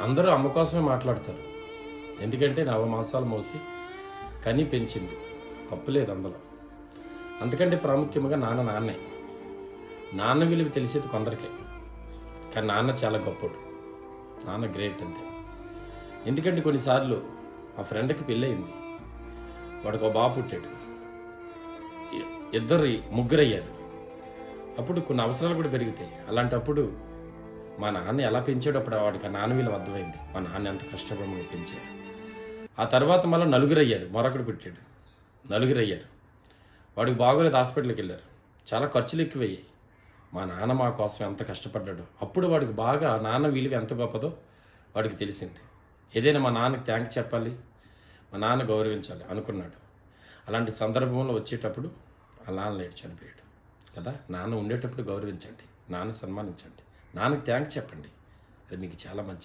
అందరూ అమ్మ కోసమే మాట్లాడతారు. ఎందుకంటే నవమాసాలు మోసి కని పెంచింది. తప్పులేదు అందులో. అందుకంటే ప్రాముఖ్యంగా నాన్నే. నాన్న విలువ తెలిసేది కొందరికే. కానీ నాన్న చాలా గొప్పోడు. నాన్న గ్రేట్ అంతే. ఎందుకంటే కొన్నిసార్లు మా ఫ్రెండ్కి పెళ్ళయింది. వాడికి ఒక బాబు పుట్టాడు. ముగ్గురు అయ్యారు. అప్పుడు కొన్ని అవసరాలు కూడా పెరుగుతాయి. అలాంటప్పుడు మా నాన్న ఎలా పెంచాడో అప్పుడు వాడికి ఆ నాన్న విలువ అర్థమైంది. మా నాన్న ఎంత కష్టపడి పెంచాడు. ఆ తర్వాత మళ్ళీ నలుగురు అయ్యారు. మరొకడు పుట్టాడు. నలుగురు అయ్యారు. వాడికి బాగోలేదు, హాస్పిటల్కి వెళ్ళారు. చాలా ఖర్చులు ఎక్కువయ్యాయి. మా నాన్న మా కోసం ఎంత కష్టపడ్డాడో అప్పుడు వాడికి బాగా నాన్న విలువ ఎంత గొప్పదో వాడికి తెలిసింది. ఏదైనా మా నాన్నకి థ్యాంక్స్ చెప్పాలి, మా నాన్న గౌరవించాలి అనుకున్నాడు. అలాంటి సందర్భంలో వచ్చేటప్పుడు ఆ నాన్న లేడు, చనిపోయాడు కదా. నాన్న ఉండేటప్పుడు గౌరవించండి, నాన్న సన్మానించండి, నాన్నకి థ్యాంక్స్ చెప్పండి. అది మీకు చాలా మంచిది.